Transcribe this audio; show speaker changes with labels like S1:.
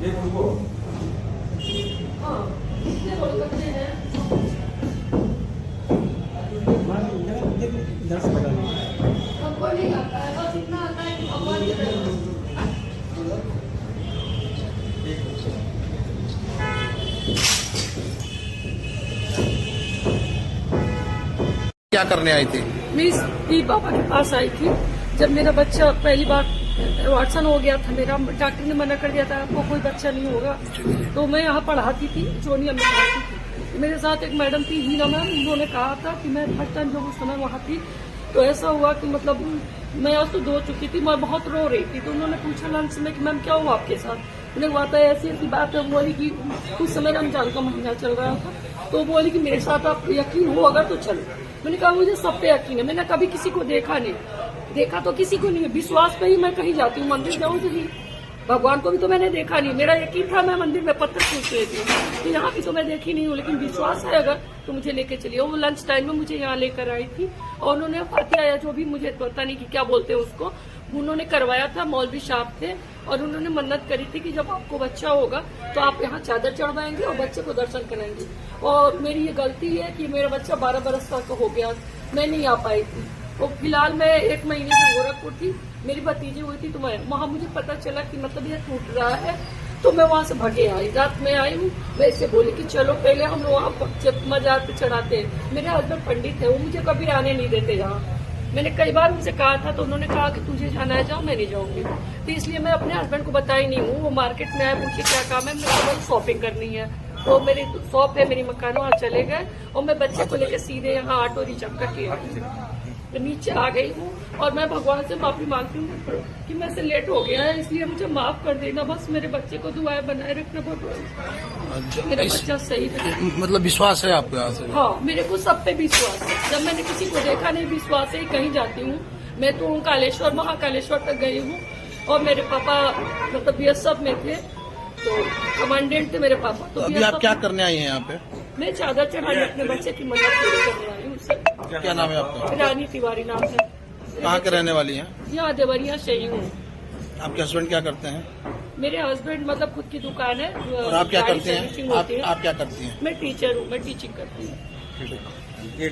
S1: हमको नहीं आता है, बस इतना आता है कि भगवान की दया।
S2: क्या करने आई थी?
S1: मैं इस पीर बाबा के पास आई थी जब मेरा बच्चा पहली बार वाटसन हो गया था। मेरा डॉक्टर ने मना कर दिया था आपको कोई बच्चा नहीं होगा। तो मैं यहाँ पढ़ाती थी, जोनिया में पढ़ाती थी। मेरे साथ एक मैडम थी हीना मैम, उन्होंने कहा था कि मैं फर्स्ट टाइम जब उस समय वहाँ थी तो ऐसा हुआ कि मतलब मैं आज तो धो चुकी थी, मैं बहुत रो रही थी। तो उन्होंने पूछा लंच में कि मैम क्या हुआ आपके साथ। उन्हें हुआ था ऐसी ऐसी बात है। बोली कि उस समय रमजान का महीना चल रहा था, तो बोली कि मेरे साथ आप यकीन हो अगर तो चलो। मैंने कहा मुझे सब पे यकीन है, मैंने कभी किसी को देखा नहीं, देखा तो किसी को नहीं है, विश्वास पे ही मैं कहीं जाती हूँ, मंदिर जाऊँ तो नहीं, भगवान को भी तो मैंने देखा नहीं। मेरा यकीन था, मैं मंदिर में पत्थर पूछ लेती हूँ, तो यहाँ भी तो मैं देखी नहीं हूँ, लेकिन विश्वास है अगर तो मुझे लेके चलिए। वो लंच टाइम में मुझे यहाँ लेकर आई थी और उन्होंने फातिहा या जो भी मुझे पता नहीं कि क्या बोलते हैं उसको, उन्होंने करवाया था। मौलवी साहब थे और उन्होंने मन्नत करी थी कि जब आपको बच्चा होगा तो आप यहाँ चादर चढ़वाएंगे और बच्चे को दर्शन कराएंगे। और मेरी ये गलती है कि मेरा बच्चा 12 बरस का हो गया, मैं नहीं आ पाई थी। तो फिलहाल मैं 1 महीने से गोरखपुर थी, मेरी भतीजी हुई थी, तो मैं वहाँ मुझे पता चला कि मतलब ये टूट रहा है, तो मैं वहाँ से भगे आई। रात में आई हूँ, वैसे बोली कि चलो पहले हम वहाँ मजार पे चढ़ाते हैं। मेरे हस्बैंड पंडित है, वो मुझे कभी आने नहीं देते यहाँ। मैंने कई बार उनसे कहा था तो उन्होंने कहा कि तुझे जाना है जाओ, मैं नहीं जाऊंगी। तो इसलिए मैं अपने हस्बैंड को बताई नहीं हूँ। वो मार्केट में आए, पूछे क्या काम है, मेरे को शॉपिंग करनी है। तो मेरी शॉप है, मेरी मकान, वहाँ चले गए और मैं बच्चे को लेकर सीधे यहाँ ऑटो रिजर्व करके आई, तो नीचे आ गई हूँ। और मैं भगवान से माफी मांगती हूँ कि मैं से लेट हो गया है, इसलिए मुझे माफ कर देना। बस मेरे बच्चे को दुआएं बनाए रखना भगवान, मेरा बच्चा सही रहे।
S2: मतलब विश्वास है आपके यहाँ से?
S1: हाँ, मेरे को सब पे विश्वास है। जब मैंने किसी को देखा नहीं, विश्वास है कहीं जाती हूँ। मैं तो कालेश्वर महाकालेश्वर तक गई हूँ और मेरे पापा मतलब बीएसएफ में थे, तो कमांडेंट थे मेरे पापा। तो
S2: अभी आप क्या करने आई हैं यहाँ पे?
S1: मैं चादर चढ़ाने अपने बच्चे की मन्नत पूरी करने आई हूँ।
S2: क्या नाम है आपका?
S1: रानी तिवारी नाम है।
S2: कहाँ के रहने वाली हैं?
S1: यहाँ देवरिया से ही हूँ।
S2: आपके हस्बैंड क्या करते हैं?
S1: मेरे हस्बैंड मतलब खुद की दुकान है।
S2: और आप क्या करते हैं? आप क्या करती हैं?
S1: मैं टीचर हूँ, मैं टीचिंग करती हूँ।